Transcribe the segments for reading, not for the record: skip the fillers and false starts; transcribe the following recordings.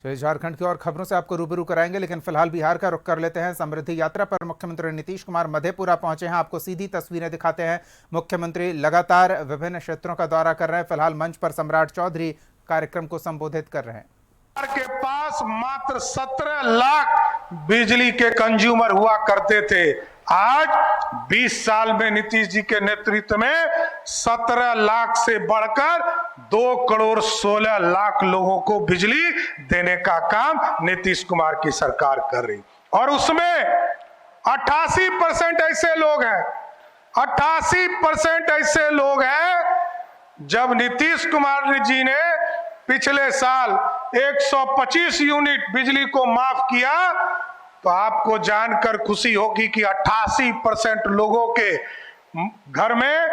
तो झारखंड की और खबरों से आपको रूबरू कराएंगे, लेकिन फिलहाल बिहार का रुख कर लेते हैं। समृद्धि यात्रा पर मुख्यमंत्री नीतीश कुमार मधेपुरा पहुंचे हैं। आपको सीधी तस्वीरें दिखाते हैं। मुख्यमंत्री लगातार विभिन्न क्षेत्रों का दौरा कर रहे हैं। फिलहाल मंच पर सम्राट चौधरी कार्यक्रम को संबोधित कर रहे हैं। के पास मात्र 17 लाख बिजली के कंज्यूमर हुआ करते थे। आज 20 साल में नीतीश जी के नेतृत्व में 17 लाख से बढ़कर 2 करोड़ 16 लाख लोगों को बिजली देने का काम नीतीश कुमार की सरकार कर रही, और उसमें 88% ऐसे लोग हैं, 88% ऐसे लोग हैं। जब नीतीश कुमार जी ने पिछले साल 125 यूनिट बिजली को माफ किया, तो आपको जानकर खुशी होगी कि 88% लोगों के घर में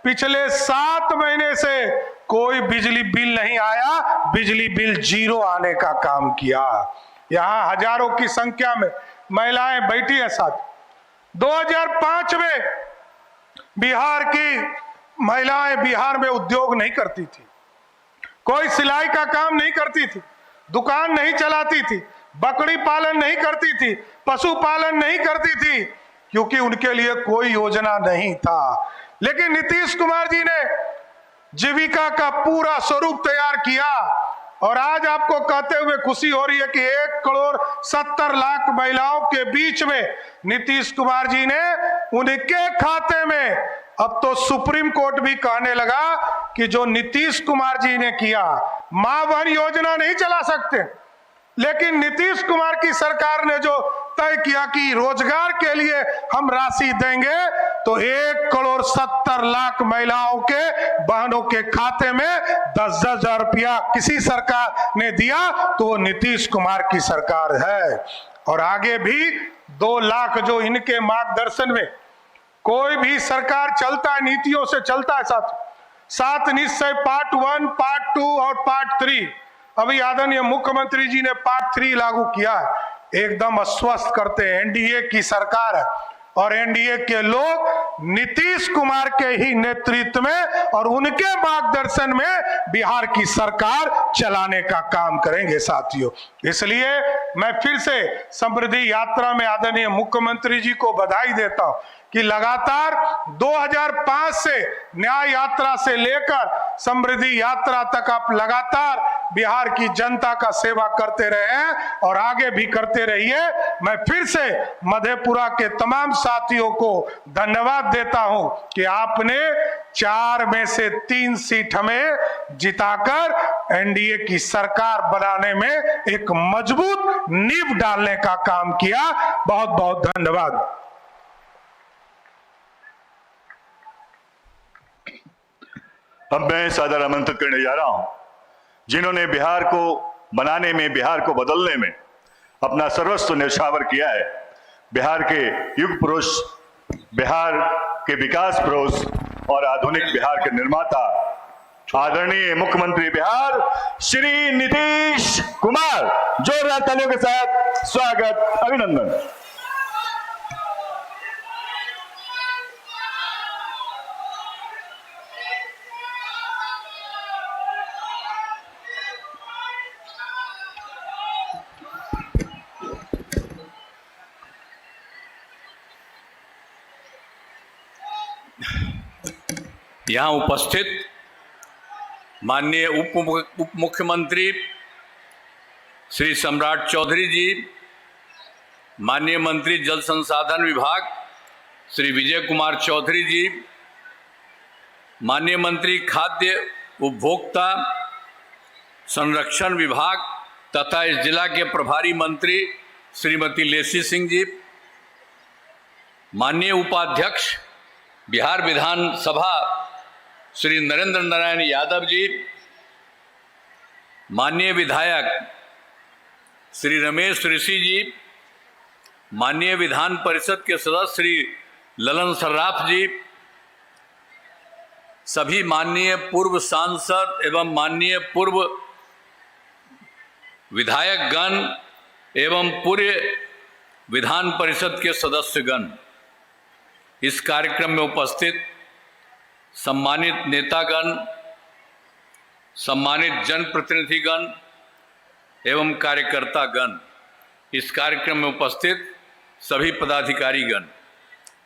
पिछले 7 महीने से कोई बिजली बिल नहीं आया, बिजली बिल 0 आने का काम किया। यहां हजारों की संख्या में महिलाएं बैठी है साथ। 2005 में बिहार की महिलाएं बिहार में उद्योग नहीं करती थी, कोई सिलाई का काम नहीं करती थी, दुकान नहीं चलाती थी, बकरी पालन नहीं करती थी, पशुपालन नहीं करती थी, क्योंकि उनके लिए कोई योजना नहीं था। लेकिन नीतीश कुमार जी ने जीविका का पूरा स्वरूप तैयार किया, और आज आपको कहते हुए खुशी हो रही है कि 1 करोड़ 70 लाख महिलाओं के बीच में नीतीश कुमार जी ने उनके खाते में, अब तो सुप्रीम कोर्ट भी कहने लगा कि जो नीतीश कुमार जी ने किया, मां बहन योजना नहीं चला सकते, लेकिन नीतीश कुमार की सरकार ने जो तय किया कि रोजगार के लिए हम राशि देंगे, तो 1 करोड़ 70 लाख महिलाओं के बहनों के खाते में 10-10 हजार रुपया किसी सरकार ने दिया, तो वो नीतीश कुमार की सरकार है। और आगे भी 2 लाख जो इनके मार्गदर्शन में कोई भी सरकार चलता है, नीतियों से चलता है। 7 निश्चय पार्ट 1, पार्ट 2 और पार्ट 3, अभी आदरणीय मुख्यमंत्री जी ने पार्ट 3 लागू किया है। एकदम आश्वस्त करते हैं, एनडीए की सरकार है, और एनडीए के लोग नीतीश कुमार के ही नेतृत्व में और उनके मार्गदर्शन में बिहार की सरकार चलाने का काम करेंगे साथियों। इसलिए मैं फिर से समृद्धि यात्रा में आदरणीय मुख्यमंत्री जी को बधाई देता हूं कि लगातार 2005 से न्याय यात्रा से लेकर समृद्धि यात्रा तक आप लगातार बिहार की जनता का सेवा करते रहे हैं, और आगे भी करते रहिए। मैं फिर से मधेपुरा के तमाम साथियों को धन्यवाद देता हूं कि आपने 4 में से 3 सीट हमें जिताकर एनडीए की सरकार बनाने में एक मजबूत नींव डालने का काम किया। बहुत बहुत धन्यवाद। अब मैं सादर आमंत्रित करने जा रहा हूं जिन्होंने बिहार को बनाने में, बिहार को बदलने में अपना सर्वस्व न्यौछावर किया है। बिहार के युग पुरुष, बिहार के विकास पुरुष और आधुनिक बिहार के निर्माता आदरणीय मुख्यमंत्री बिहार श्री नीतीश कुमार, जोरदार तालियों के साथ स्वागत, अभिनंदन। यहाँ उपस्थित माननीय उप मुख्यमंत्री श्री सम्राट चौधरी जी, माननीय मंत्री जल संसाधन विभाग श्री विजय कुमार चौधरी जी, माननीय मंत्री खाद्य उपभोक्ता संरक्षण विभाग तथा इस जिला के प्रभारी मंत्री श्रीमती लेसी सिंह जी, माननीय उपाध्यक्ष बिहार विधानसभा श्री नरेंद्र नारायण यादव जी, माननीय विधायक श्री रमेश ऋषि जी, माननीय विधान परिषद के सदस्य श्री ललन सर्राफ जी, सभी माननीय पूर्व सांसद एवं माननीय पूर्व विधायकगण एवं पूरे विधान परिषद के सदस्यगण, इस कार्यक्रम में उपस्थित सम्मानित नेतागण, सम्मानित जनप्रतिनिधिगण, एवं कार्यकर्ता गण, इस कार्यक्रम में उपस्थित सभी पदाधिकारी गण,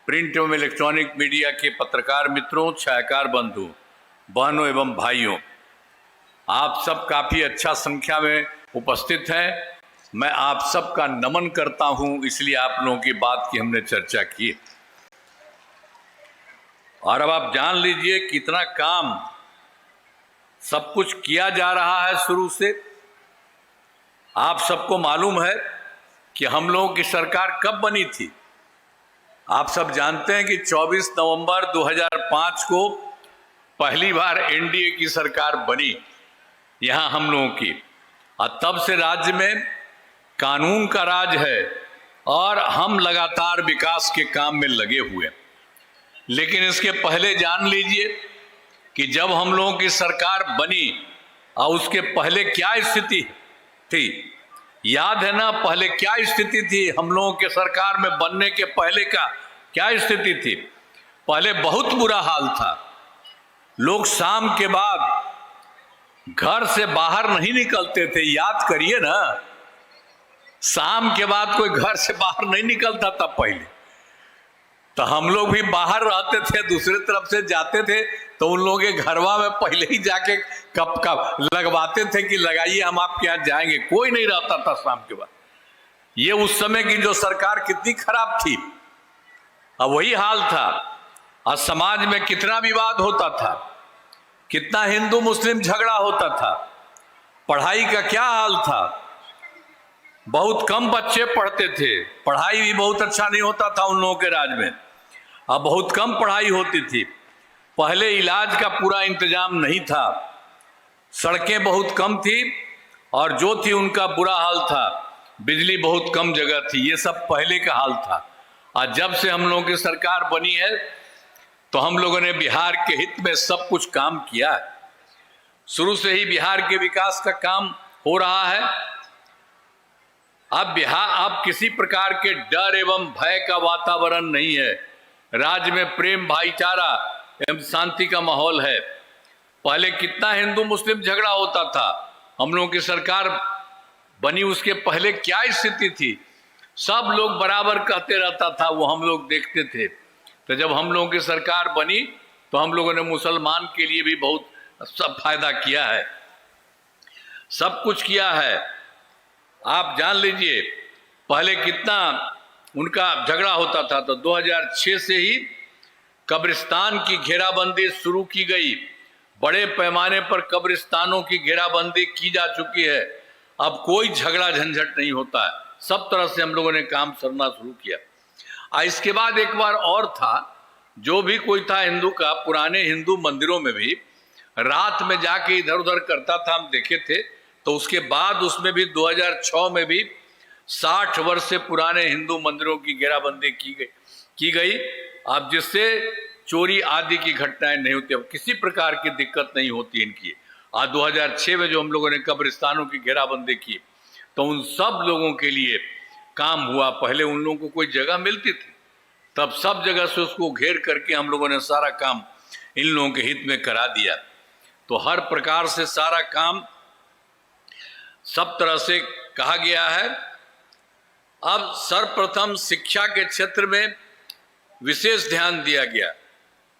प्रिंट एवं इलेक्ट्रॉनिक मीडिया के पत्रकार मित्रों, छायाकार बंधु, बहनों एवं भाइयों, आप सब काफ़ी अच्छा संख्या में उपस्थित हैं। मैं आप सबका नमन करता हूं, इसलिए आप लोगों की बात की हमने चर्चा की। और अब आप जान लीजिए कितना काम सब कुछ किया जा रहा है शुरू से। आप सबको मालूम है कि हम लोगों की सरकार कब बनी थी। आप सब जानते हैं कि 24 नवंबर 2005 को पहली बार एनडीए की सरकार बनी यहाँ हम लोगों की, और तब से राज्य में कानून का राज है और हम लगातार विकास के काम में लगे हुए। लेकिन इसके पहले जान लीजिए कि जब हम लोगों की सरकार बनी और उसके पहले क्या स्थिति थी। याद है ना, पहले क्या स्थिति थी हम लोगों के सरकार में बनने के पहले का क्या स्थिति थी। पहले बहुत बुरा हाल था। लोग शाम के बाद घर से बाहर नहीं निकलते थे। याद करिए ना, शाम के बाद कोई घर से बाहर नहीं निकलता था पहले। तो हम लोग भी बाहर रहते थे, दूसरे तरफ से जाते थे तो उन लोगों के घरवा में पहले ही जाके कप लगवाते थे कि लगाइए, हम आपके यहाँ जाएंगे। कोई नहीं रहता था शाम के बाद। ये उस समय की जो सरकार कितनी खराब थी। अब वही हाल था। और समाज में कितना विवाद होता था, कितना हिंदू मुस्लिम झगड़ा होता था। पढ़ाई का क्या हाल था, बहुत कम बच्चे पढ़ते थे। पढ़ाई भी बहुत अच्छा नहीं होता था उन लोगों के राज में। अब बहुत कम पढ़ाई होती थी। पहले इलाज का पूरा इंतजाम नहीं था, सड़कें बहुत कम थी और जो थी उनका बुरा हाल था। बिजली बहुत कम जगह थी। ये सब पहले का हाल था। और जब से हम लोगों की सरकार बनी है तो हम लोगों ने बिहार के हित में सब कुछ काम किया है। शुरू से ही बिहार के विकास का काम हो रहा है। अब किसी प्रकार के डर एवं भय का वातावरण नहीं है। राज्य में प्रेम, भाईचारा एवं शांति का माहौल है। पहले कितना हिंदू मुस्लिम झगड़ा होता था। हम लोगों की सरकार बनी उसके पहले क्या स्थिति थी, सब लोग बराबर कहते रहता था, वो हम लोग देखते थे। तो जब हम लोगों की सरकार बनी तो हम लोगों ने मुसलमान के लिए भी बहुत सब फायदा किया है, सब कुछ किया है। आप जान लीजिए पहले कितना उनका झगड़ा होता था। तो 2006 से ही कब्रिस्तान की घेराबंदी शुरू की गई। बड़े पैमाने पर कब्रिस्तानों की घेराबंदी की जा चुकी है। अब कोई झगड़ा झंझट नहीं होता है। सब तरह से हम लोगों ने काम करना शुरू किया। इसके बाद एक बार और था, जो भी कोई था हिंदू का, पुराने हिंदू मंदिरों में भी रात में जाके इधर उधर करता था, हम देखे थे। तो उसके बाद उसमें भी 2006 में भी 60 वर्ष से पुराने हिंदू मंदिरों की घेराबंदी की गई। अब जिससे चोरी आदि की घटनाएं नहीं होती, अब किसी प्रकार की दिक्कत नहीं होती इनकी। आज 2006 में जो हम लोगों ने कब्रिस्तानों की घेराबंदी की तो उन सब लोगों के लिए काम हुआ। पहले उन लोगों को कोई जगह मिलती थी, तब सब जगह से उसको घेर करके हम लोगों ने सारा काम इन लोगों के हित में करा दिया। तो हर प्रकार से सारा काम सब तरह से कहा गया है। अब सर्वप्रथम शिक्षा के क्षेत्र में विशेष ध्यान दिया गया।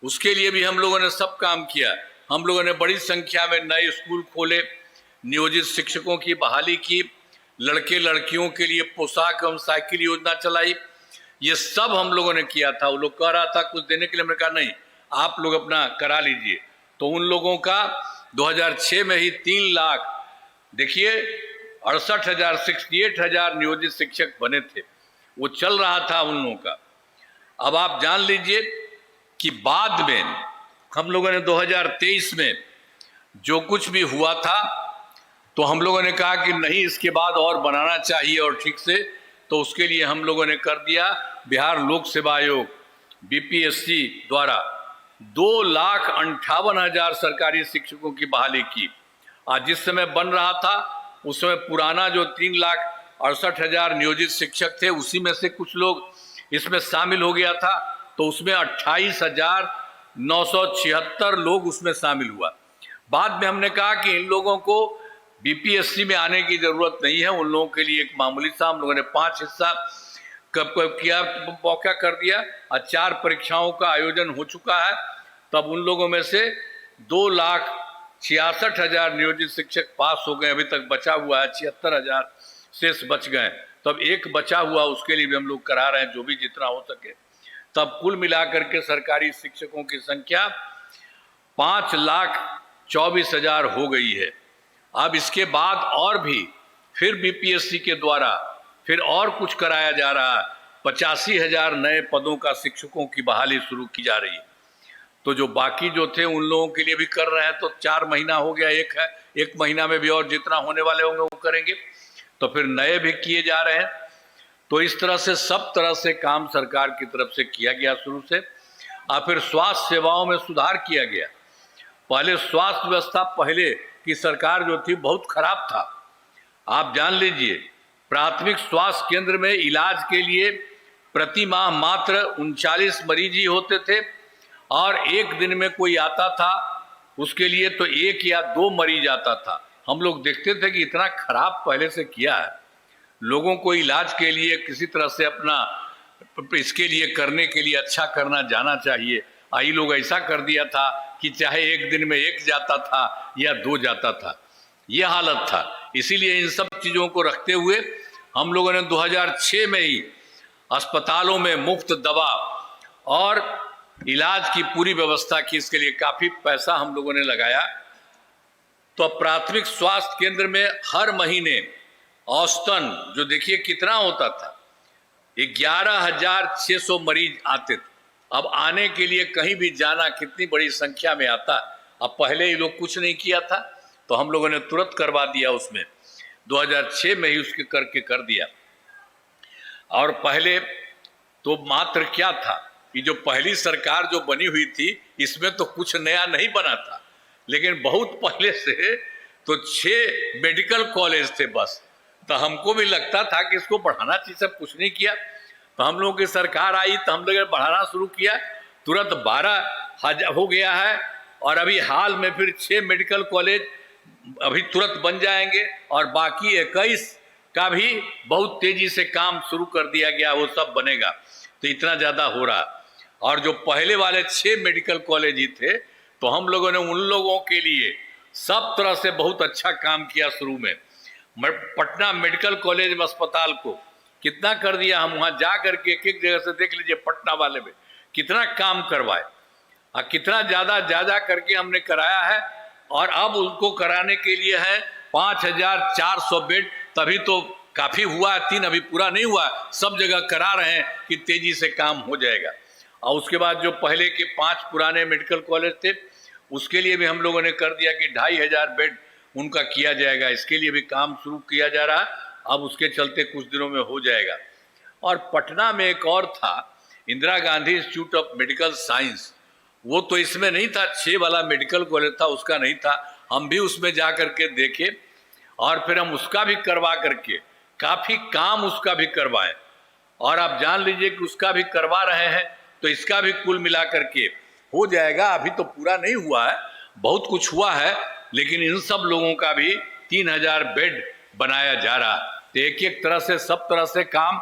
उसके लिए भी हम लोगों ने सब काम किया। हम लोगों ने बड़ी संख्या में नए स्कूल खोले, नियोजित शिक्षकों की बहाली की, लड़के लड़कियों के लिए पोशाक एवं साइकिल योजना चलाई। ये सब हम लोगों ने किया था। वो लोग कह रहा था कुछ देने के लिए, मैंने कहा नहीं, आप लोग अपना करा लीजिए। तो उन लोगों का 2006 में ही 3 लाख, देखिए 68,000 68,000 नियोजित शिक्षक बने थे। वो चल रहा था उन लोगों का। अब आप जान लीजिए कि बाद में हम लोगों ने 2023 में जो कुछ भी हुआ था तो हम लोगों ने कहा कि नहीं, इसके बाद और बनाना चाहिए और ठीक से। तो उसके लिए हम लोगों ने कर दिया, बिहार लोक सेवा आयोग बीपीएससी द्वारा 2,58,000 सरकारी शिक्षकों की बहाली की। आज जिस समय बन रहा था उस समय पुराना जो 3,68,000 नियोजित शिक्षक थे उसी में से कुछ लोग इसमें शामिल हो गया था। तो उसमें 28,976 लोग उसमें शामिल हुआ। बाद में हमने कहा कि इन लोगों को बीपीएससी में आने की जरूरत नहीं है, उन लोगों के लिए एक मामूली सा हम लोगों ने 5 हिस्सा कब किया, मौका कर दिया और 4 परीक्षाओं का आयोजन हो चुका है। तब उन लोगों में से 2,66,000 नियोजित शिक्षक पास हो गए, अभी तक बचा हुआ है 76,000 शेष बच गए। तब एक बचा हुआ, उसके लिए भी हम लोग करा रहे हैं जो भी जितना हो सके। तब कुल मिलाकर के सरकारी शिक्षकों की संख्या 5,24,000 हो गई है। अब इसके बाद और भी फिर बीपीएससी के द्वारा फिर और कुछ कराया जा रहा है। 85,000 नए पदों का शिक्षकों की बहाली शुरू की जा रही है। तो जो बाकी जो थे उन लोगों के लिए भी कर रहे हैं। तो 4 महीना हो गया, एक है, 1 महीना में भी और जितना होने वाले होंगे वो करेंगे। तो फिर नए भी किए जा रहे हैं। तो इस तरह से सब तरह से काम सरकार की तरफ से किया गया शुरू से। और फिर स्वास्थ्य सेवाओं में सुधार किया गया। पहले स्वास्थ्य व्यवस्था पहले की सरकार जो थी बहुत खराब था। आप जान लीजिए, प्राथमिक स्वास्थ्य केंद्र में इलाज के लिए प्रति माह मात्र 39 मरीज ही होते थे और एक दिन में कोई आता था उसके लिए तो 1 या 2 मरीज आता था। हम लोग देखते थे कि इतना खराब पहले से किया है। लोगों को इलाज के लिए किसी तरह से अपना इसके लिए करने के लिए अच्छा करना जाना चाहिए। आई लोग ऐसा कर दिया था कि चाहे एक दिन में 1 जाता था या 2 जाता था, ये हालत था। इसीलिए इन सब चीज़ों को रखते हुए हम लोगों ने 2006 में ही अस्पतालों में मुफ्त दवा और इलाज की पूरी व्यवस्था की। इसके लिए काफ़ी पैसा हम लोगों ने लगाया। तो प्राथमिक स्वास्थ्य केंद्र में हर महीने औसतन जो देखिए कितना होता था, 11,600 मरीज आते थे। अब आने के लिए कहीं भी जाना कितनी बड़ी संख्या में आता। अब पहले ही लोग कुछ नहीं किया था तो हम लोगों ने तुरंत करवा दिया। उसमें 2006 में ही उसके करके कर दिया। और पहले तो मात्र क्या था कि जो पहली सरकार जो बनी हुई थी इसमें तो कुछ नया नहीं बना था, लेकिन बहुत पहले से तो 6 मेडिकल कॉलेज थे बस। तो हमको भी लगता था कि इसको बढ़ाना चाहिए, सब कुछ नहीं किया। तो हम लोगों की सरकार आई तो हम लोगों ने बढ़ाना शुरू किया, तुरंत 12,000 हो गया है। और अभी हाल में फिर 6 मेडिकल कॉलेज अभी तुरंत बन जाएंगे और बाकी 21 का भी बहुत तेजी से काम शुरू कर दिया गया, वो सब बनेगा। तो इतना ज़्यादा हो रहा। और जो पहले वाले 6 मेडिकल कॉलेज ही थे तो हम लोगों ने उन लोगों के लिए सब तरह से बहुत अच्छा काम किया। शुरू में पटना मेडिकल कॉलेज में अस्पताल को कितना कर दिया। हम वहाँ जा करके एक जगह से देख लीजिए पटना वाले में कितना काम करवाए और कितना ज़्यादा करके हमने कराया है। और अब उनको कराने के लिए है 5,400 बेड। तभी तो काफ़ी हुआ है, 3 अभी पूरा नहीं हुआ, सब जगह करा रहे हैं कि तेज़ी से काम हो जाएगा। और उसके बाद जो पहले के 5 पुराने मेडिकल कॉलेज थे उसके लिए भी हम लोगों ने कर दिया कि 2,500 बेड उनका किया जाएगा। इसके लिए भी काम शुरू किया जा रहा है। अब उसके चलते कुछ दिनों में हो जाएगा। और पटना में एक और था, Indira Gandhi institute of medical science, वो तो इसमें नहीं था, 6 वाला मेडिकल कॉलेज था, उसका नहीं था। हम भी उसमें जा करके देखे और फिर हम उसका भी करवा करके काफ़ी काम उसका भी करवाएं। और आप जान लीजिए कि उसका भी करवा रहे हैं तो इसका भी कुल मिला करके हो जाएगा। अभी तो पूरा नहीं हुआ है, बहुत कुछ हुआ है, लेकिन इन सब लोगों का भी 3,000 बेड बनाया जा रहा है। तो एक तरह से सब तरह से काम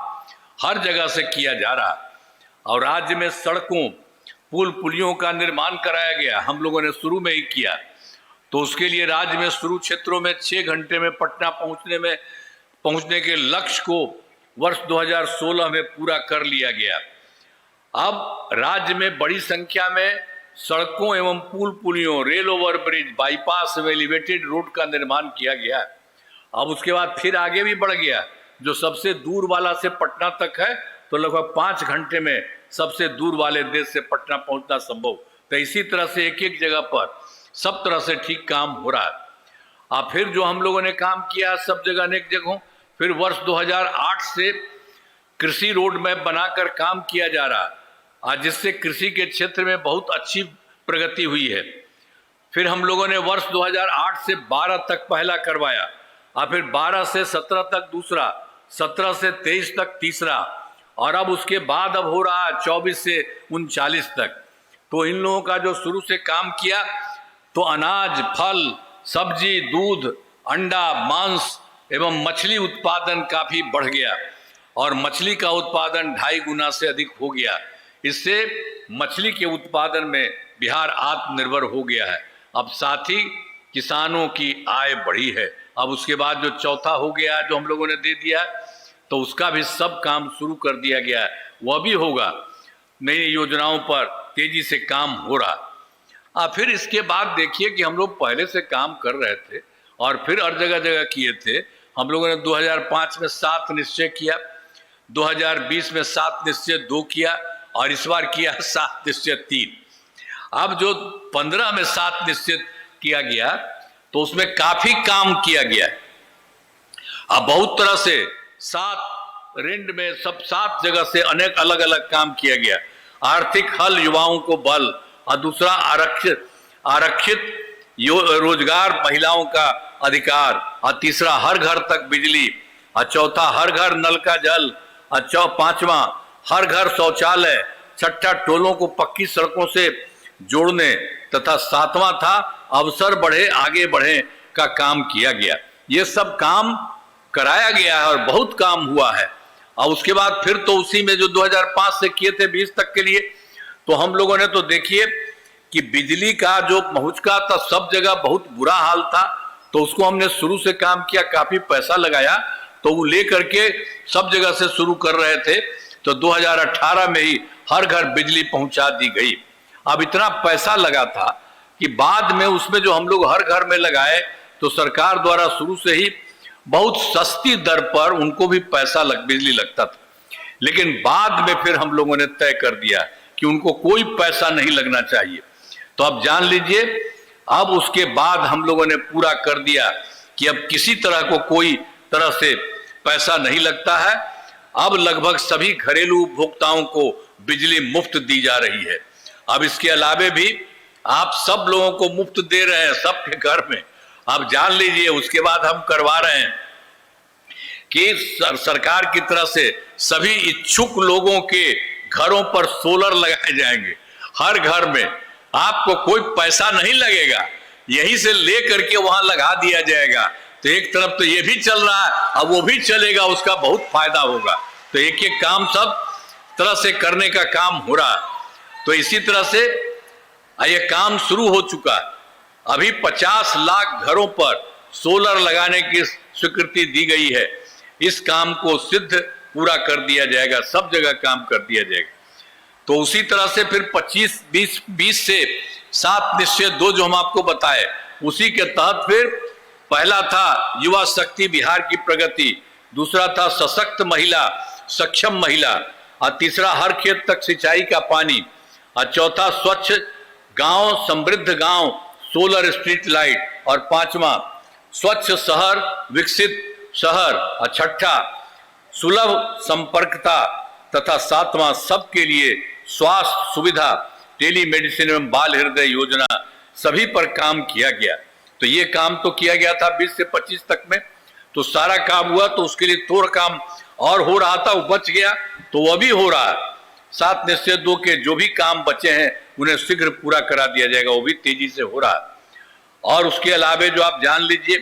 हर जगह से किया जा रहा। और राज्य में सड़कों पुल पुलियों का निर्माण कराया गया, हम लोगों ने शुरू में ही किया। तो उसके लिए राज्य में शुरू क्षेत्रों में 6 घंटे में पटना पहुंचने के लक्ष्य को वर्ष 2016 में पूरा कर लिया गया। अब राज्य में बड़ी संख्या में सड़कों एवं पुल पुलियों, रेल ओवर ब्रिज, बाईपास एवं एलिवेटेड रोड का निर्माण किया गया। अब उसके बाद फिर आगे भी बढ़ गया, जो सबसे दूर वाला से पटना तक है तो लगभग 5 घंटे में सबसे दूर वाले देश से पटना पहुंचना संभव। तो इसी तरह से एक जगह पर सब तरह से ठीक काम हो रहा है। अब फिर जो हम लोगों ने काम किया सब जगह अनेक जगहों, फिर वर्ष 2008 से कृषि रोड मैप बनाकर काम किया जा रहा है, आज जिससे कृषि के क्षेत्र में बहुत अच्छी प्रगति हुई है। फिर हम लोगों ने वर्ष 2008 से 12 तक पहला करवाया, और फिर 12 से 17 तक दूसरा, 17 से 23 तक तीसरा, और अब उसके बाद अब हो रहा है 24 से 39 तक। तो इन लोगों का जो शुरू से काम किया तो अनाज, फल, सब्जी, दूध अंडा, मांस एवं मछली उत्पादन काफी बढ़ गया और मछली का उत्पादन 2.5 गुना से अधिक हो गया। इससे मछली के उत्पादन में बिहार आत्मनिर्भर हो गया है। अब साथ ही किसानों की आय बढ़ी है। अब उसके बाद जो चौथा हो गया जो हम लोगों ने दे दिया, तो उसका भी सब काम शुरू कर दिया गया है, वह भी होगा। नई योजनाओं पर तेजी से काम हो रहा। फिर इसके बाद देखिए कि हम लोग पहले से काम कर रहे थे और फिर हर जगह जगह किए थे। हम लोगों ने 2005 में 7 निश्चय किया, 2020 में 7 निश्चय 2 किया और इस बार किया 7 निश्चय 3। अब जो 15 में 7 निश्चय किया गया तो उसमें काफी काम किया गया। अब बहुत तरह से 7 रेंड में सब 7 जगह से अनेक अलग अलग काम किया गया। आर्थिक हल, युवाओं को बल, और दूसरा आरक्षित रोजगार, महिलाओं का अधिकार, और तीसरा हर घर तक बिजली, और चौथा हर घर नल का जल, और पांचवा हर घर शौचालय, छठा टोलों को पक्की सड़कों से जोड़ने, तथा 7वां था अवसर बढ़े आगे बढ़े का काम किया गया। ये सब काम कराया गया है और बहुत काम हुआ है। और उसके बाद फिर तो उसी में जो 2005 से किए थे 20 तक के लिए, तो हम लोगों ने तो देखिए कि बिजली का जो पहुंच का था सब जगह बहुत बुरा हाल था, तो उसको हमने शुरू से काम किया, काफी पैसा लगाया, तो वो लेकर के सब जगह से शुरू कर रहे थे। तो 2018 में ही हर घर बिजली पहुंचा दी गई। अब इतना पैसा लगा था कि बाद में उसमें जो हम लोग हर घर में लगाए, तो सरकार द्वारा शुरू से ही बहुत सस्ती दर पर उनको भी पैसा बिजली लगता था, लेकिन बाद में फिर हम लोगों ने तय कर दिया कि उनको कोई पैसा नहीं लगना चाहिए। तो अब जान लीजिए, अब उसके बाद हम लोगों ने पूरा कर दिया कि अब किसी तरह को कोई तरह से पैसा नहीं लगता है। अब लगभग सभी घरेलू उपभोक्ताओं को बिजली मुफ्त दी जा रही है। अब इसके अलावे भी आप सब लोगों को मुफ्त दे रहे हैं सबके घर में। आप जान लीजिए, उसके बाद हम करवा रहे हैं कि सरकार की तरफ से सभी इच्छुक लोगों के घरों पर सोलर लगाए जाएंगे। हर घर में आपको कोई पैसा नहीं लगेगा, यहीं से ले करके वहां लगा दिया जाएगा। तो एक तरफ तो ये भी चल रहा है, अब वो भी चलेगा, उसका बहुत फायदा होगा। तो एक एक काम सब तरह से करने का काम हो रहा है। तो इसी तरह से ये काम शुरू हो चुका है। अभी 50 लाख घरों पर सोलर लगाने की स्वीकृति दी गई है। इस काम को सिद्ध पूरा कर दिया जाएगा, सब जगह काम कर दिया जाएगा। तो उसी तरह से फिर 20 से 7 निश्चय 2 जो हम आपको बताए, उसी के तहत फिर पहला था युवा शक्ति बिहार की प्रगति, दूसरा था सशक्त महिला, सक्षम महिला, और तीसरा हर खेत तक सिंचाई का पानी, और चौथा स्वच्छ गांव, समृद्ध गांव, सोलर स्ट्रीट लाइट, और पांचवा स्वच्छ शहर, विकसित शहर, और छठा सुलभ संपर्कता, तथा 7वां सबके लिए स्वास्थ्य सुविधा, टेलीमेडिसिन एवं बाल हृदय योजना, सभी पर काम किया गया। तो ये काम तो किया गया था 20 से 25 तक में, तो सारा काम हुआ। तो उसके लिए थोड़ा काम और हो रहा था, वो बच गया, तो वह भी हो रहा है। 7 निश्चय 2 के जो भी काम बचे हैं उन्हें शीघ्र पूरा करा दिया जाएगा, वो भी तेजी से हो रहा है। और उसके अलावे जो आप जान लीजिए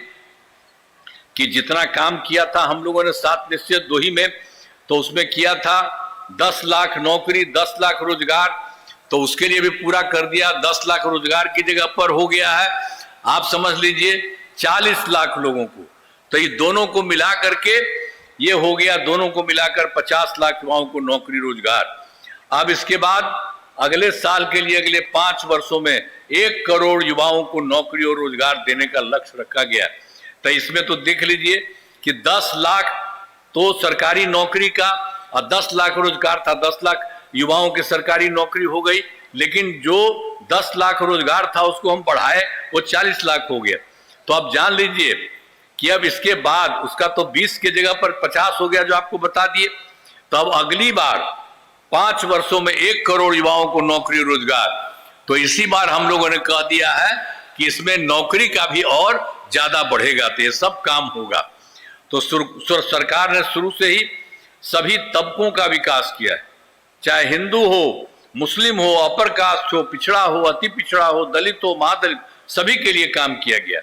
कि जितना काम किया था हम लोगों ने 7 निश्चय 2 ही में, तो उसमें किया था 10 लाख नौकरी, 10 लाख रोजगार, तो उसके लिए भी पूरा कर दिया। 10 लाख रोजगार की जगह पर हो गया है, आप समझ लीजिए 40 लाख लोगों को। तो ये दोनों को मिला करके ये हो गया, दोनों को मिलाकर 50 लाख युवाओं को नौकरी रोजगार। अब इसके बाद अगले साल के लिए अगले 5 वर्षों में 1 करोड़ युवाओं को नौकरी और रोजगार देने का लक्ष्य रखा गया। तो इसमें तो देख लीजिए कि 10 लाख तो सरकारी नौकरी का और 10 लाख रोजगार था, 10 लाख युवाओं की सरकारी नौकरी हो गई, लेकिन जो 10 लाख रोजगार था उसको हम बढ़ाए, वो 40 लाख हो गया। तो आप जान लीजिए कि अब इसके बाद उसका तो 20 की जगह पर 50 हो गया, जो आपको बता दिए। तो अब अगली बार 5 वर्षों में 1 करोड़ युवाओं को नौकरी रोजगार। तो इसी बार हम लोगों ने कह दिया है कि इसमें नौकरी का भी और ज्यादा बढ़ेगा, तो ये सब काम होगा। तो सरकार ने शुरू से ही सभी तबकों का विकास किया है, चाहे हिंदू हो, मुस्लिम हो, अपर कास्ट हो, पिछड़ा हो, अति पिछड़ा हो, दलित हो, महादलित, सभी के लिए काम किया गया।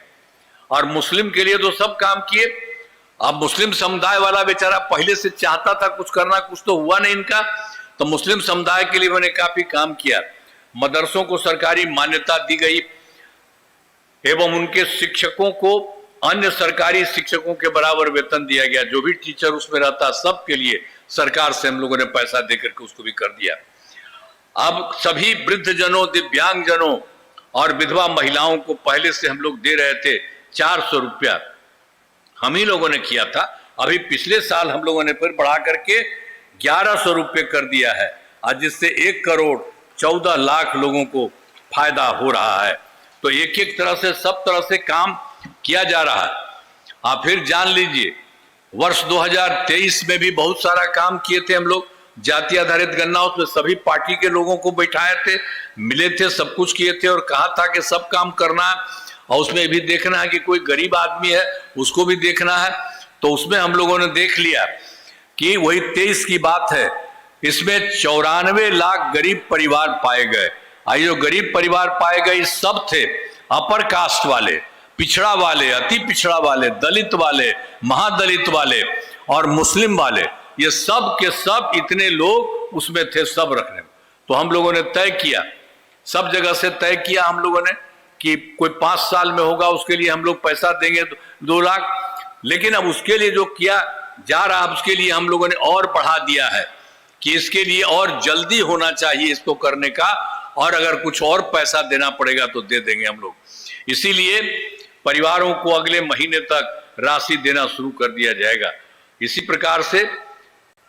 और मुस्लिम के लिए तो सब काम किए। अब मुस्लिम समुदाय वाला बेचारा पहले से चाहता था कुछ करना, कुछ तो हुआ नहीं इनका, तो मुस्लिम समुदाय के लिए मैंने काफी काम किया। मदरसों को सरकारी मान्यता दी गई एवं उनके शिक्षकों को अन्य सरकारी शिक्षकों के बराबर वेतन दिया गया। जो भी टीचर उसमें रहता सबके लिए सरकार से हम लोगों ने पैसा देकर के उसको भी कर दिया। अब सभी वृद्ध जनों, दिव्यांग जनों और विधवा महिलाओं को पहले से हम लोग दे रहे थे 400 रुपया, हम ही लोगों ने किया था। अभी पिछले साल हम लोगों ने फिर बढ़ा करके 1100 रुपये कर दिया है, आज जिससे 1 करोड़ 14 लाख लोगों को फायदा हो रहा है। तो एक एक तरह से सब तरह से काम किया जा रहा है। आप फिर जान लीजिए, वर्ष 2023 में भी बहुत सारा काम किए थे हम लोग। जाति आधारित गणना, उसमें सभी पार्टी के लोगों को बैठाए थे, मिले थे, सब कुछ किए थे और कहा था कि सब काम करना है और उसमें भी देखना है कि कोई गरीब आदमी है उसको भी देखना है। तो उसमें हम लोगों ने देख लिया कि वही 23 की बात है, इसमें 94 लाख गरीब परिवार पाए गए। आई जो गरीब परिवार पाए गए सब थे अपर कास्ट वाले, पिछड़ा वाले, अति पिछड़ा वाले, दलित वाले, महादलित वाले और मुस्लिम वाले, ये सब के सब इतने लोग उसमें थे, सब रखने में। तो हम लोगों ने तय किया, सब जगह से तय किया हम लोगों ने कि कोई 5 साल में होगा उसके लिए हम लोग पैसा देंगे 2 लाख। लेकिन अब उसके लिए जो किया जा रहा है उसके लिए हम लोगों ने और बढ़ा दिया है कि इसके लिए और जल्दी होना चाहिए इसको करने का, और अगर कुछ और पैसा देना पड़ेगा तो दे देंगे हम लोग। इसीलिए परिवारों को अगले महीने तक राशि देना शुरू कर दिया जाएगा। इसी प्रकार से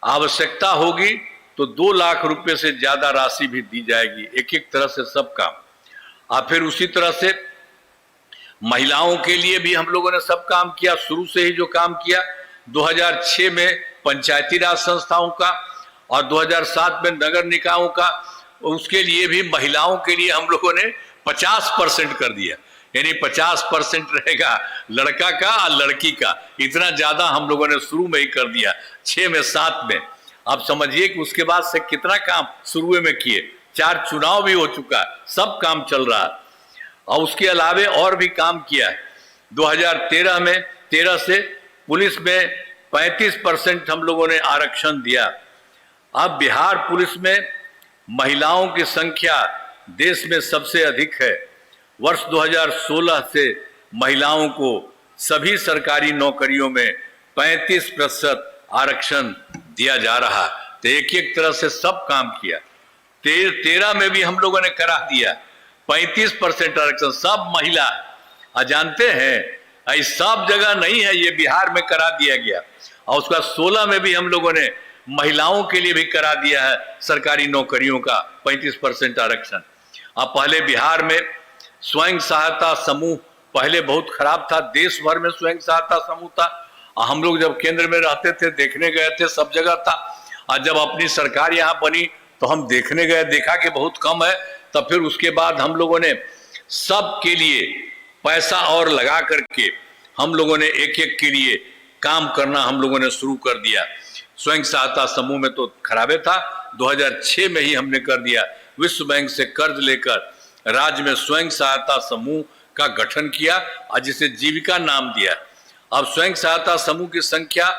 आवश्यकता होगी तो 2 लाख रुपए से ज्यादा राशि भी दी जाएगी, एक एक तरह से सब काम। और फिर उसी तरह से महिलाओं के लिए भी हम लोगों ने सब काम किया, शुरू से ही जो काम किया 2006 में पंचायती राज संस्थाओं का और 2007 में नगर निकायों का, उसके लिए भी महिलाओं के लिए हम लोगों ने 50% कर दिया, यानी 50% रहेगा लड़का का और लड़की का। इतना ज्यादा हम लोगों ने शुरू में ही कर दिया 6 में 7 में। अब समझिए कि उसके बाद से कितना काम शुरू में किए, 4 चुनाव भी हो चुका, सब काम चल रहा है और उसके अलावे और भी काम किया है। 2013 में 13 से पुलिस में 35% हम लोगों ने आरक्षण दिया। अब बिहार पुलिस में महिलाओं की संख्या देश में सबसे अधिक है। वर्ष 2016 से महिलाओं को सभी सरकारी नौकरियों में 35% आरक्षण दिया जा रहा। तो एक एक तरह से सब काम किया। 13 में भी हम लोगों ने करा दिया 35% आरक्षण, सब महिला। जानते हैं इस सब जगह नहीं है, ये बिहार में करा दिया गया। और उसका 16 में भी हम लोगों ने महिलाओं के लिए भी करा दिया है सरकारी नौकरियों का 35% आरक्षण। अब पहले बिहार में स्वयं सहायता समूह पहले बहुत खराब था, देश भर में स्वयं सहायता समूह था। हम लोग जब केंद्र में रहते थे, देखने गए थे, सब जगह था। और जब अपनी सरकार यहाँ बनी तो हम देखने गए, देखा कि बहुत कम है। तब फिर उसके बाद हम लोगों ने सब के लिए पैसा और लगा करके हम लोगों ने एक एक के लिए काम करना हम लोगों ने शुरू कर दिया। स्वयं सहायता समूह में तो खराबे था, 2006 में ही हमने कर दिया। विश्व बैंक से कर्ज लेकर राज्य में स्वयं सहायता समूह का गठन किया और जिसे जीविका नाम दिया। अब स्वयं सहायता समूह की संख्या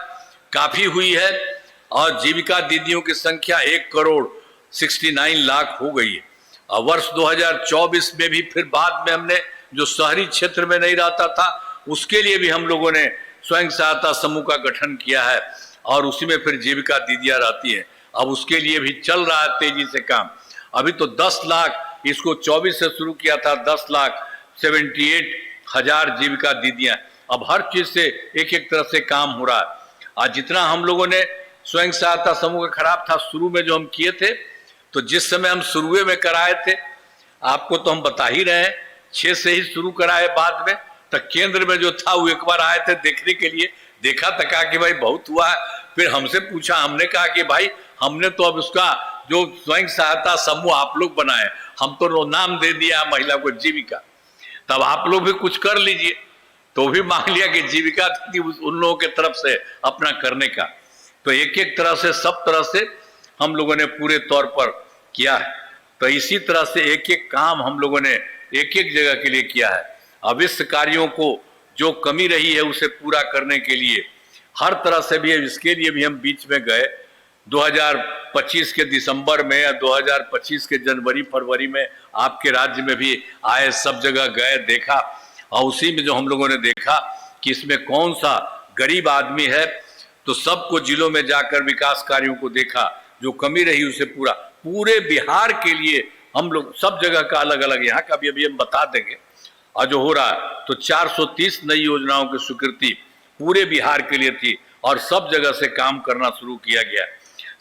काफी हुई है और जीविका दीदियों की संख्या 1 करोड़ 69 लाख हो गई है। और वर्ष 2024 में भी फिर बाद में हमने जो शहरी क्षेत्र में नहीं रहता था उसके लिए भी हम लोगों ने स्वयं सहायता समूह का गठन किया है और उसी में फिर जीविका दीदियां रहती हैं। अब उसके लिए भी चल रहा है तेजी से काम। अभी तो 10 लाख, इसको 24 से शुरू किया था, 10,78,000 जीविका दीदियां। अब हर चीज से एक एक तरह से काम हो रहा है। आज जितना हम लोगों ने स्वयं सहायता समूह का खराब था शुरू में जो हम किए थे, तो जिस समय हम शुरू में कराए थे आपको तो हम बता ही रहे हैं, 6 से ही शुरू कराए, बाद में तक केंद्र में जो था वो एक बार आए थे देखने के लिए, देखा तो कहा कि भाई बहुत हुआ है। फिर हमसे पूछा, हमने कहा कि भाई हमने तो अब उसका जो स्वयं सहायता समूह आप लोग बनाए, हम तो नाम दे दिया महिला को जीविका, तब आप लोग भी कुछ कर लीजिए। तो भी मांग लिया कि जीविका थी उन लोगों के तरफ से अपना करने का। तो एक एक तरह से सब तरह से हम लोगों ने पूरे तौर पर किया है। तो इसी तरह से एक एक काम हम लोगों ने एक एक जगह के लिए किया है। अब इस कार्यों को जो कमी रही है उसे पूरा करने के लिए हर तरह से भी, इसके लिए भी हम बीच में गए 2025 के दिसंबर में या 2025 के जनवरी फरवरी में आपके राज्य में भी आए, सब जगह गए, देखा, और उसी में जो हम लोगों ने देखा कि इसमें कौन सा गरीब आदमी है, तो सबको जिलों में जाकर विकास कार्यों को देखा, जो कमी रही उसे पूरे बिहार के लिए हम लोग सब जगह का अलग अलग, यहाँ का भी अभी हम बता देंगे, और जो हो रहा है तो 430 नई योजनाओं की स्वीकृति पूरे बिहार के लिए थी और सब जगह से काम करना शुरू किया गया।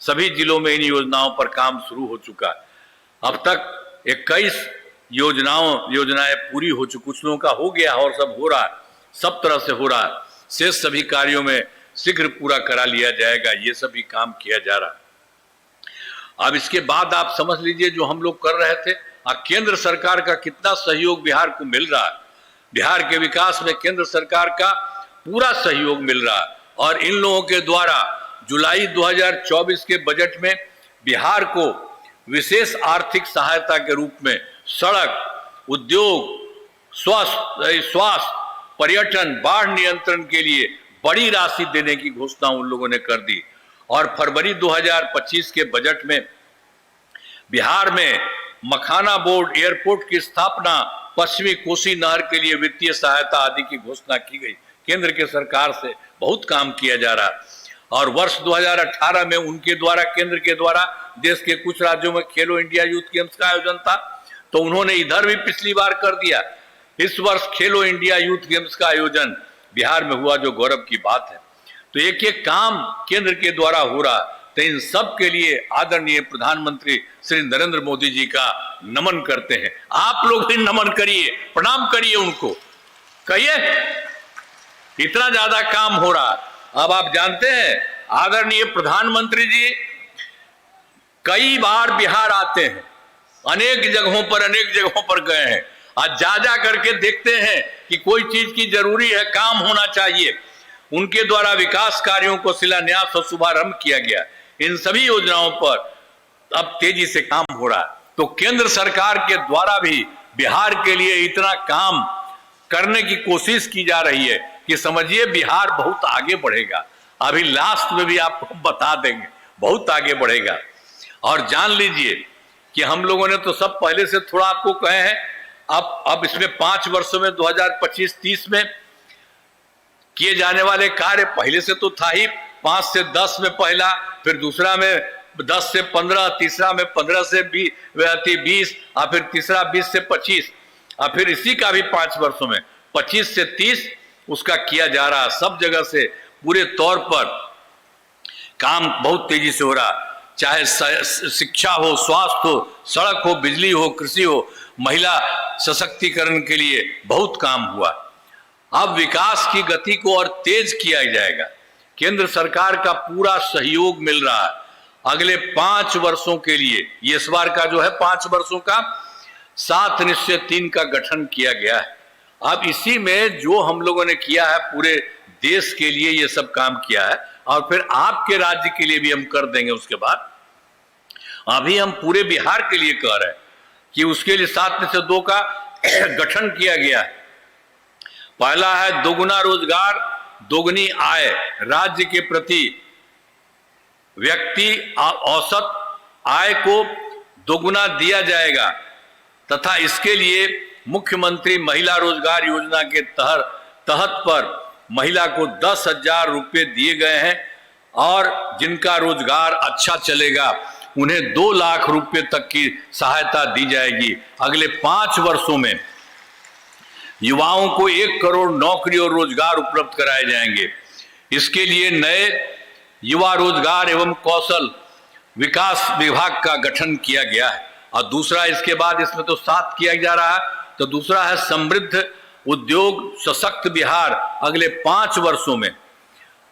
सभी जिलों में इन योजनाओं पर काम शुरू हो चुका है। अब तक 21 योजनाएं पूरी हो चुकी, कुछ लोगों का हो गया और सब हो रहा है, सब तरह से हो रहा है। शेष सभी कार्यों में शीघ्र पूरा करा लिया जाएगा, ये सभी काम किया जा रहा है। अब इसके बाद आप समझ लीजिए जो हम लोग कर रहे थे, केंद्र सरकार का कितना सहयोग बिहार को मिल रहा है। बिहार के विकास में केंद्र सरकार का पूरा सहयोग मिल रहा है और इन लोगों के द्वारा जुलाई 2024 के बजट में बिहार को विशेष आर्थिक सहायता के रूप में सड़क, उद्योग, स्वास्थ्य, पर्यटन, बाढ़ नियंत्रण के लिए बड़ी राशि देने की घोषणा उन लोगों ने कर दी। और फरवरी 2025 के बजट में बिहार में मखाना बोर्ड एयरपोर्ट की स्थापना, पश्चिमी कोसी नहर के लिए वित्तीय सहायता आदि की घोषणा की गई। केंद्र के सरकार से बहुत काम किया जा रहा है। और वर्ष 2018 में उनके द्वारा, केंद्र के द्वारा देश के कुछ राज्यों में खेलो इंडिया यूथ गेम्स का आयोजन था, तो उन्होंने इधर भी पिछली बार कर दिया। इस वर्ष खेलो इंडिया यूथ गेम्स का आयोजन बिहार में हुआ, जो गौरव की बात है। तो एक एक काम केंद्र के द्वारा हो रहा, तो इन सब के लिए आदरणीय प्रधानमंत्री श्री नरेंद्र मोदी जी का नमन करते हैं। आप लोग भी नमन करिए, प्रणाम करिए उनको, कहिए इतना ज्यादा काम हो रहा। अब आप जानते हैं आदरणीय प्रधानमंत्री जी कई बार बिहार आते हैं, अनेक जगहों पर गए हैं, आज जा करके देखते हैं कि कोई चीज की जरूरी है, काम होना चाहिए। उनके द्वारा विकास कार्यों को शिलान्यास और शुभारंभ किया गया। इन सभी योजनाओं पर अब तेजी से काम हो रहा है। तो केंद्र सरकार के द्वारा भी बिहार के लिए इतना काम करने की कोशिश की जा रही है कि समझिए बिहार बहुत आगे बढ़ेगा। अभी लास्ट में भी आपको बता देंगे, बहुत आगे बढ़ेगा। और जान लीजिए कि हम लोगों ने तो सब पहले से थोड़ा आपको कहे हैं, अब इसमें 5 वर्षों में 2025-30 में किए जाने वाले कार्य पहले से तो था ही, 5 से 10 में पहला, फिर दूसरा में 10 से 15, तीसरा में 15 से 20, और फिर तीसरा 20 से 25, और फिर इसी का भी 5 वर्षों में 25 से 30 उसका किया जा रहा। सब जगह से पूरे तौर पर काम बहुत तेजी से हो रहा, चाहे शिक्षा हो, स्वास्थ्य हो, सड़क हो, बिजली हो, कृषि हो, महिला सशक्तिकरण के लिए बहुत काम हुआ। अब विकास की गति को और तेज किया जाएगा। केंद्र सरकार का पूरा सहयोग मिल रहा है। अगले 5 वर्षों के लिए, ये इस बार का जो है 5 वर्षों का 7 निश्चय 3 का गठन किया गया है। अब इसी में जो हम लोगों ने किया है, पूरे देश के लिए ये सब काम किया है, और फिर आपके राज्य के लिए भी हम कर देंगे। उसके बाद अभी हम पूरे बिहार के लिए कह रहे हैं कि उसके लिए 7 में से 2 का गठन किया गया है। पहला है दोगुना रोजगार, दोगुनी आय, राज्य के प्रति व्यक्ति औसत आय को दोगुना दिया जाएगा, तथा इसके लिए मुख्यमंत्री महिला रोजगार योजना के तहत पर महिला को 10,000 रुपये दिए गए हैं, और जिनका रोजगार अच्छा चलेगा उन्हें 2 लाख रुपए तक की सहायता दी जाएगी। अगले 5 वर्षों में युवाओं को 1 करोड़ नौकरी और रोजगार उपलब्ध कराए जाएंगे। इसके लिए नए युवा रोजगार एवं कौशल विकास विभाग का गठन किया गया है। और दूसरा, इसके बाद इसमें तो 7 किया जा रहा है, तो दूसरा है समृद्ध उद्योग सशक्त बिहार। अगले 5 वर्षों में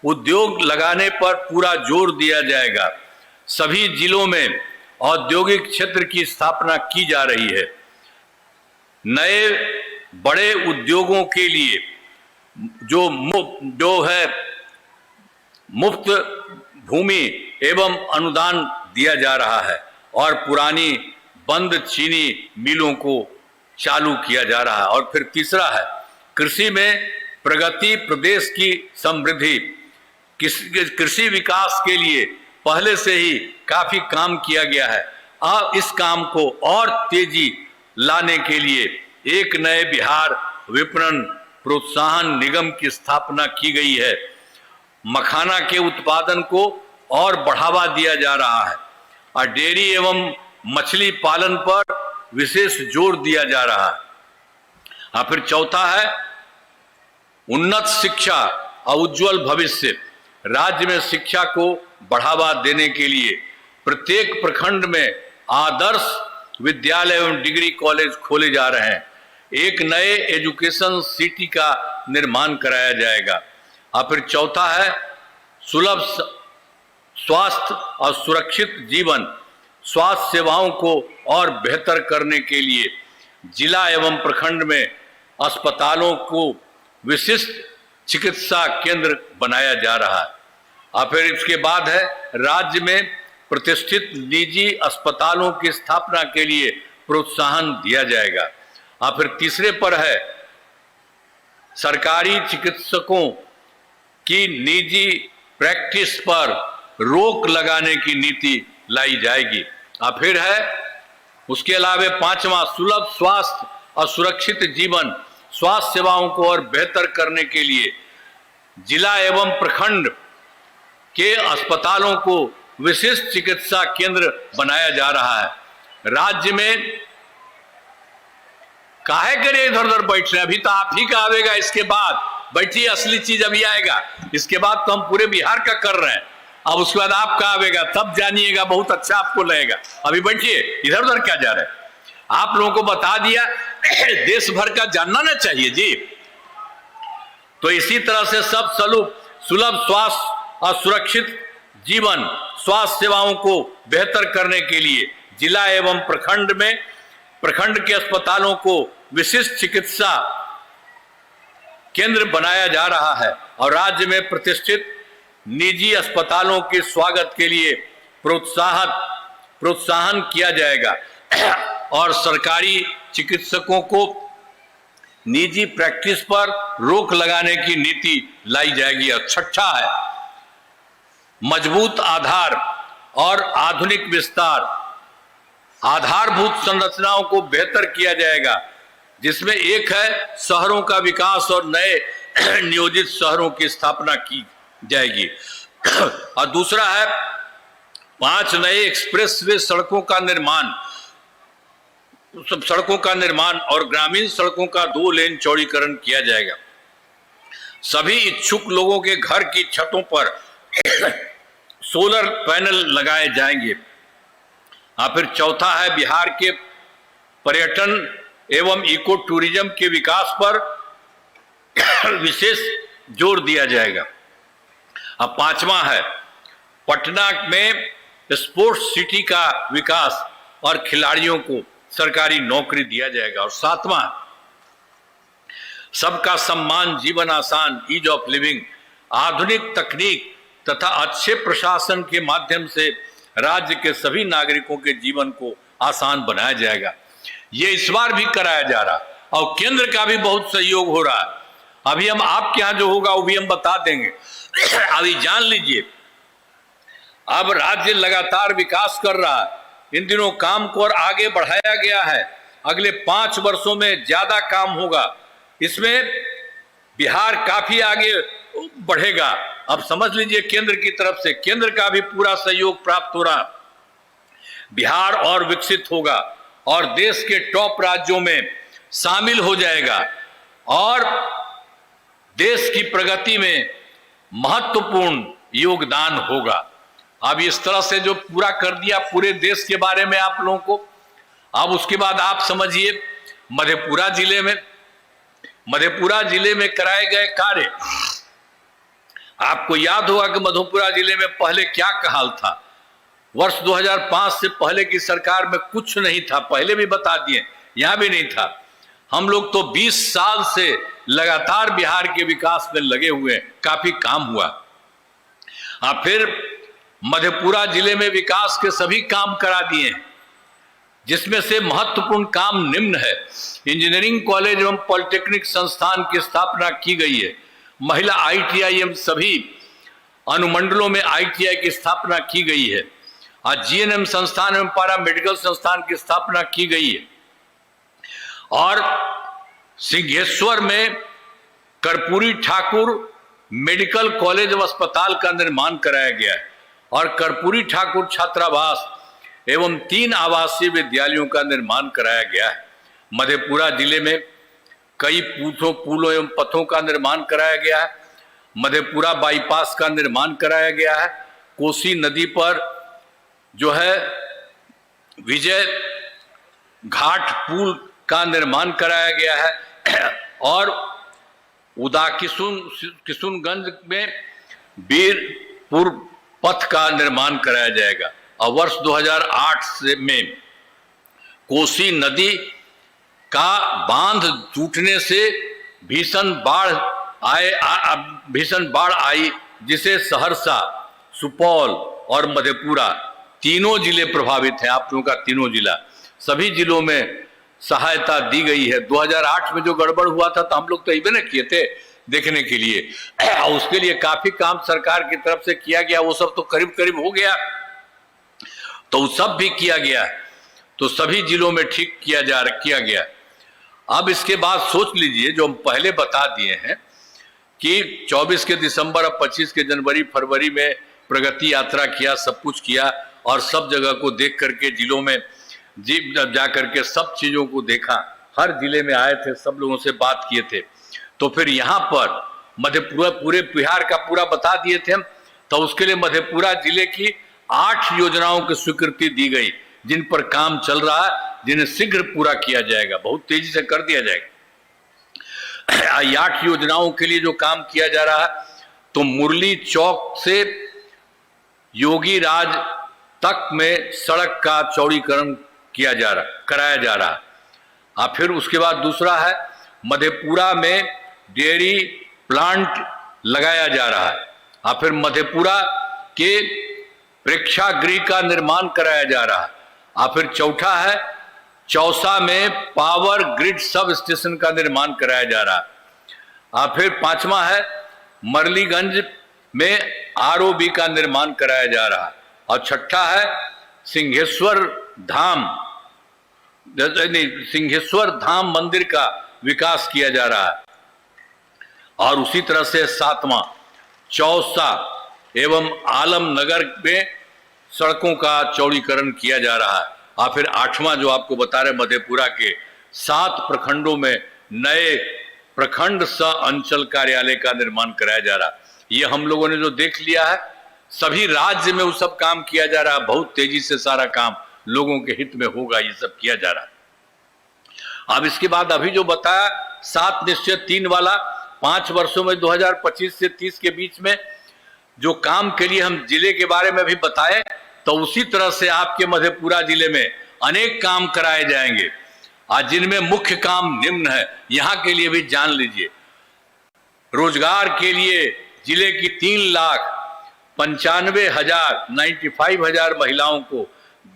उद्योग लगाने पर पूरा जोर दिया जाएगा। सभी जिलों में औद्योगिक क्षेत्र की स्थापना की जा रही है। नए बड़े उद्योगों के लिए जो है मुफ्त भूमि एवं अनुदान दिया जा रहा है, और पुरानी बंद चीनी मिलों को चालू किया जा रहा है। और फिर तीसरा है कृषि में प्रगति, प्रदेश की समृद्धि, कृषि विकास के लिए पहले से ही काफी काम किया गया है। अब इस काम को और तेजी लाने के लिए एक नए बिहार विपणन प्रोत्साहन निगम की स्थापना की गई है। मखाना के उत्पादन को और बढ़ावा दिया जा रहा है और डेयरी एवं मछली पालन पर विशेष जोर दिया जा रहा है। और फिर चौथा है उन्नत शिक्षा और उज्जवल भविष्य। राज्य में शिक्षा को बढ़ावा देने के लिए प्रत्येक प्रखंड में आदर्श विद्यालय एवं डिग्री कॉलेज खोले जा रहे हैं। एक नए एजुकेशन सिटी का निर्माण कराया जाएगा। और फिर चौथा है सुलभ स्वास्थ्य और सुरक्षित जीवन। स्वास्थ्य सेवाओं को और बेहतर करने के लिए जिला एवं प्रखंड में अस्पतालों को विशिष्ट चिकित्सा केंद्र बनाया जा रहा है। और फिर इसके बाद है राज्य में प्रतिष्ठित निजी अस्पतालों की स्थापना के लिए प्रोत्साहन दिया जाएगा। और फिर तीसरे पर है सरकारी चिकित्सकों की निजी प्रैक्टिस पर रोक लगाने की नीति लाई जाएगी। और फिर है उसके अलावा पांचवा सुलभ स्वास्थ्य और सुरक्षित जीवन। स्वास्थ्य सेवाओं को और बेहतर करने के लिए जिला एवं प्रखंड के अस्पतालों को विशिष्ट चिकित्सा केंद्र बनाया जा रहा है। राज्य में काहे करे इधर उधर बैठ रहे, अभी तो आप ही का आवेगा, इसके बाद बैठिए, असली चीज अभी आएगा। इसके बाद तो हम पूरे बिहार का कर रहे हैं, अब उसके बाद आपका आवेगा, तब जानिएगा, बहुत अच्छा आपको लगेगा। अभी बैठिए, इधर उधर क्या जा रहे हैं। आप लोगों को बता दिया, देश भर का जानना ना चाहिए जी। तो इसी तरह से सब सुलभ स्वास्थ्य और सुरक्षित जीवन, स्वास्थ्य सेवाओं को बेहतर करने के लिए जिला एवं प्रखंड के अस्पतालों को विशिष्ट चिकित्सा केंद्र बनाया जा रहा है और राज्य में प्रतिष्ठित निजी अस्पतालों के स्वागत के लिए प्रोत्साहन किया जाएगा और सरकारी चिकित्सकों को निजी प्रैक्टिस पर रोक लगाने की नीति लाई जाएगी। और छठा है मजबूत आधार और आधुनिक विस्तार। आधारभूत संरचनाओं को बेहतर किया जाएगा, जिसमें एक है शहरों का विकास और नए नियोजित शहरों की स्थापना की जाएगी। और दूसरा है 5 नए एक्सप्रेसवे सड़कों का निर्माण और ग्रामीण सड़कों का 2 लेन चौड़ीकरण किया जाएगा। सभी इच्छुक लोगों के घर की छतों पर सोलर पैनल लगाए जाएंगे। फिर चौथा है बिहार के पर्यटन एवं इको टूरिज्म के विकास पर विशेष जोर दिया जाएगा। अब पांचवा है पटना में स्पोर्ट्स सिटी का विकास और खिलाड़ियों को सरकारी नौकरी दिया जाएगा। और सातवां सबका सम्मान, जीवन आसान, ईज ऑफ लिविंग। आधुनिक तकनीक तथा अच्छे प्रशासन के माध्यम से राज्य के सभी नागरिकों के जीवन को आसान बनाया जाएगा। ये इस बार भी कराया जा रहा और केंद्र का भी बहुत सहयोग हो रहा है। अभी हम आपके यहां जो होगा वो भी हम बता देंगे। अभी जान लीजिए, अब राज्य लगातार विकास कर रहा है। इन दिनों काम को और आगे बढ़ाया गया है। अगले 5 वर्षों में ज्यादा काम होगा। इसमें बिहार काफी आगे बढ़ेगा। अब समझ लीजिए, केंद्र की तरफ से केंद्र का भी पूरा सहयोग प्राप्त हो रहा। बिहार और विकसित होगा और देश के टॉप राज्यों में शामिल हो जाएगा और देश की प्रगति में महत्वपूर्ण योगदान होगा। अब इस तरह से जो पूरा कर दिया पूरे देश के बारे में आप लोगों को। अब उसके बाद आप समझिए मधेपुरा जिले में कराए गए कार्य। आपको याद होगा कि मधेपुरा जिले में पहले क्या हाल था। वर्ष 2005 से पहले की सरकार में कुछ नहीं था, पहले भी बता दिए, यहां भी नहीं था। हम लोग तो 20 साल से लगातार बिहार के विकास में लगे हुए हैं, काफी काम हुआ। फिर मधेपुरा जिले में विकास के सभी काम करा दिए। जिसमें से महत्वपूर्ण काम निम्न है। इंजीनियरिंग कॉलेज एवं पॉलिटेक्निक संस्थान की स्थापना की गई है। महिला ITI एवं सभी अनुमंडलों में ITI की स्थापना की गई है। आज GNM संस्थान एवं पारा मेडिकल संस्थान की स्थापना की गई है। और सिंहेश्वर में कर्पूरी ठाकुर मेडिकल कॉलेज व अस्पताल का निर्माण कराया गया है और कर्पूरी ठाकुर छात्रावास एवं 3 आवासीय विद्यालयों का निर्माण कराया गया है। मधेपुरा जिले में कई पुलों एवं पथों का निर्माण कराया गया है। मधेपुरा बाईपास का निर्माण कराया गया है। कोसी नदी पर जो है विजय घाट पुल का निर्माण कराया गया है और किशुनगंज में वीरपुर पथ का निर्माण कराया जाएगा। और वर्ष 2008 में कोसी नदी का बांध टूटने से भीषण बाढ़ आई जिसे सहरसा, सुपौल और मधेपुरा तीनों जिले प्रभावित हैं। आप लोगों का तीनों जिला, सभी जिलों में सहायता दी गई है। 2008 में जो गड़बड़ हुआ था तो हम लोग तो इवेंट किए थे देखने के लिए, और उसके लिए काफी काम सरकार की तरफ से किया गया। वो सब तो करीब करीब हो गया, तो वो सब भी किया गया, तो सभी जिलों में ठीक किया गया। अब इसके बाद सोच लीजिए, जो हम पहले बता दिए हैं कि 24 के दिसंबर और 25 के जनवरी फरवरी में प्रगति यात्रा किया, सब कुछ किया और सब जगह को देख करके जिलों में जा करके सब चीजों को देखा। हर जिले में आए थे, सब लोगों से बात किए थे। तो फिर यहाँ पर मधेपुरा पूरे बिहार का पूरा बता दिए थे हम। तो उसके लिए मधेपुरा जिले की 8 योजनाओं की स्वीकृति दी गई, जिन पर काम चल रहा है, जिन्हें शीघ्र पूरा किया जाएगा, बहुत तेजी से कर दिया जाएगा। 8 योजनाओं के लिए जो काम किया जा रहा है, तो मुरली चौक से योगी राज तक में सड़क का चौड़ीकरण कराया जा रहा है। फिर उसके बाद दूसरा है मधेपुरा में डेयरी प्लांट लगाया जा रहा है। फिर मधेपुरा के प्रेक्षागृह का निर्माण कराया जा रहा है। फिर चौथा है चौसा में पावर ग्रिड सब स्टेशन का निर्माण कराया जा रहा है। फिर 5वां है मरलीगंज में ROB का निर्माण कराया जा रहा है। और 6ठा है सिंहेश्वर धाम मंदिर का विकास किया जा रहा है। और उसी तरह से 7वां चौसा एवं आलमनगर में सड़कों का चौड़ीकरण किया जा रहा है। और फिर 8वां जो आपको बता रहे, मधेपुरा के 7 प्रखंडों में नए प्रखंड सह अंचल कार्यालय का निर्माण कराया जा रहा है। ये हम लोगों ने जो देख लिया है, सभी राज्य में वो सब काम किया जा रहा है। बहुत तेजी से सारा काम लोगों के हित में होगा, ये सब किया जा रहा है। अब इसके बाद अभी जो बताया 7 निश्चय 3 वाला, 5 वर्षों में 2025 से 30 के बीच में जो काम के लिए हम जिले के बारे में भी बताए, तो उसी तरह से आपके मधेपुरा जिले में अनेक काम कराए जाएंगे। आज जिनमें मुख्य काम निम्न है, यहां के लिए भी जान लीजिए। रोजगार के लिए जिले की 3,95,000 महिलाओं को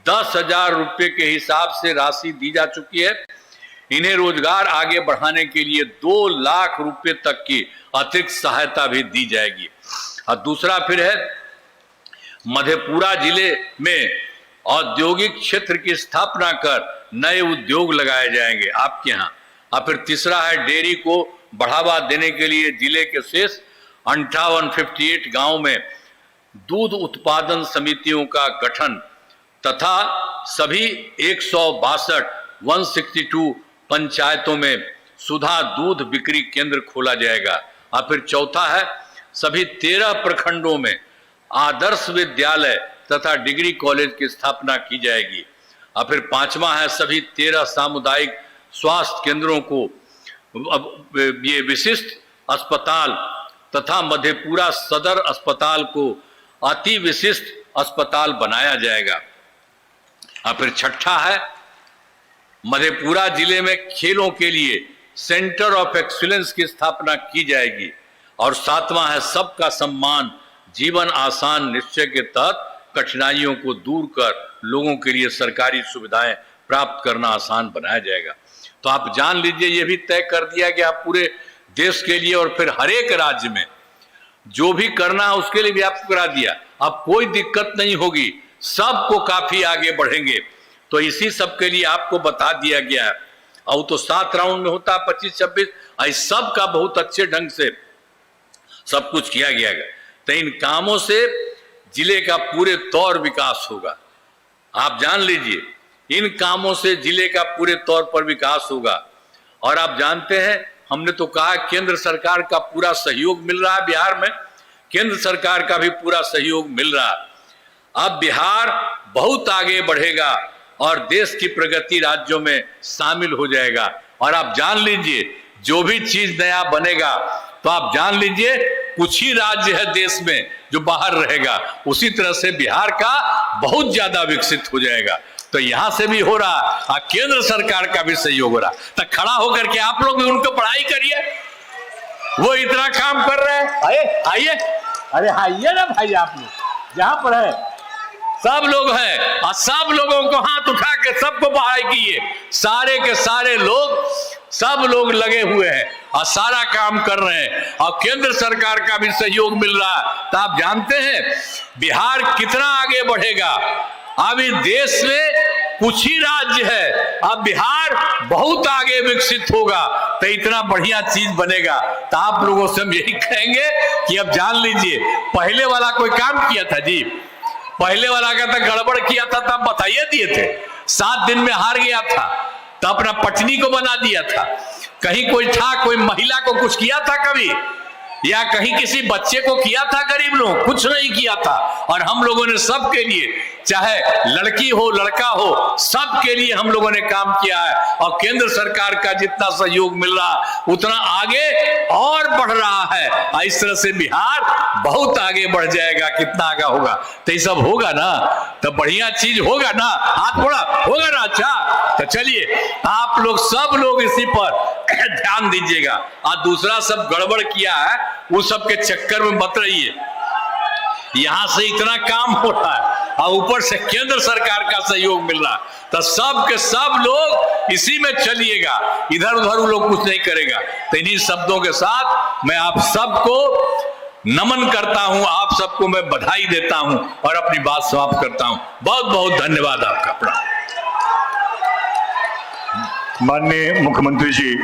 10,000 रुपए के हिसाब से राशि दी जा चुकी है। इन्हें रोजगार आगे बढ़ाने के लिए 2 लाख रुपए तक की अतिरिक्त सहायता भी दी जाएगी। और दूसरा फिर है मधेपुरा जिले में औद्योगिक क्षेत्र की स्थापना कर नए उद्योग लगाए जाएंगे आपके यहाँ। और फिर तीसरा है डेयरी को बढ़ावा देने के लिए जिले के शेष 58 गांव में दूध उत्पादन समितियों का गठन तथा सभी 162 पंचायतों में सुधा दूध बिक्री केंद्र खोला जाएगा। और फिर चौथा है सभी 13 प्रखंडों में आदर्श विद्यालय तथा डिग्री कॉलेज की स्थापना की जाएगी। और फिर 5वां है सभी 13 सामुदायिक स्वास्थ्य केंद्रों को ये विशिष्ट अस्पताल तथा मधेपुरा सदर अस्पताल को अति विशिष्ट अस्पताल बनाया जाएगा। और फिर 6ठा है मधेपुरा जिले में खेलों के लिए सेंटर ऑफ एक्सीलेंस की स्थापना की जाएगी। और 7वां है सबका सम्मान जीवन आसान निश्चय के तहत कठिनाइयों को दूर कर लोगों के लिए सरकारी सुविधाएं प्राप्त करना आसान बनाया जाएगा। तो आप जान लीजिए, ये भी तय कर दिया कि आप पूरे देश के लिए और फिर हर एक राज्य में जो भी करना है उसके लिए भी आपको करा दिया। अब कोई दिक्कत नहीं होगी, सबको काफी आगे बढ़ेंगे। तो इसी सब के लिए आपको बता दिया गया है। और तो 7 राउंड में होता है 25-26, इस सब का बहुत अच्छे ढंग से सब कुछ किया गया है। तो इन कामों से जिले का पूरे तौर विकास होगा। आप जान लीजिए, इन कामों से जिले का पूरे तौर पर विकास होगा। और आप जानते हैं, हमने तो कहा केंद्र सरकार का पूरा सहयोग मिल रहा है बिहार में, केंद्र सरकार का भी पूरा सहयोग मिल रहा है। अब बिहार बहुत आगे बढ़ेगा और देश की प्रगति राज्यों में शामिल हो जाएगा। और आप जान लीजिए, जो भी चीज नया बनेगा तो आप जान लीजिए कुछ ही राज्य है देश में जो बाहर रहेगा, उसी तरह से बिहार का बहुत ज्यादा विकसित हो जाएगा। तो यहां से भी हो रहा और केंद्र सरकार का भी सहयोग हो रहा। तो खड़ा होकर के आप लोग भी उनको पढ़ाई करिए, वो इतना काम कर रहे हैं। आइए आइए, अरे आइए ना भाई, आप लोग जहां पर है सब लोग हैं और सब लोगों को हाथ उठा के सबको पढ़ाई कीजिए। सारे के सारे लोग, सब लोग लगे हुए हैं और सारा काम कर रहे हैं और केंद्र सरकार का भी सहयोग मिल रहा है। तो आप जानते हैं बिहार कितना आगे बढ़ेगा। अब इस देश में कुछ ही राज्य है, अब बिहार बहुत आगे विकसित होगा तो इतना बढ़िया चीज बनेगा। तो आप लोगों से हम यही कहेंगे कि अब जान लीजिए, पहले वाला कोई काम किया था जी, पहले वाला का तो गड़बड़ किया था तब बताइए दिए थे, 7 दिन में हार गया था, तो अपना पत्नी को बना दिया था। कहीं कोई था, कोई महिला को कुछ किया था कभी, या कहीं किसी बच्चे को किया था, गरीब लोग कुछ नहीं किया था। और हम लोगों ने सबके लिए, चाहे लड़की हो लड़का हो, सबके लिए हम लोगों ने काम किया है। और केंद्र सरकार का जितना सहयोग मिल रहा उतना आगे और बढ़ रहा है। इस तरह से बिहार बहुत आगे बढ़ जाएगा। कितना आगे होगा, तो ये सब होगा ना, तो बढ़िया चीज होगा ना, हाथ थोड़ा होगा ना। अच्छा, तो चलिए आप लोग सब लोग इसी पर ध्यान दीजिएगा। और दूसरा सब गड़बड़ किया है वो सब के चक्कर में मत रहिए। यहां से इतना काम हो रहा है और ऊपर से केंद्र सरकार का सहयोग मिल रहा है, तो सब के सब लोग इसी में चलिएगा, इधर उधर वो लोग कुछ नहीं करेगा। तो इन्हीं शब्दों के साथ मैं आप सबको नमन करता हूं, आप सबको मैं बधाई देता हूं और अपनी बात समाप्त करता हूं। बहुत बहुत धन्यवाद आपका। माननीय मुख्यमंत्री जी,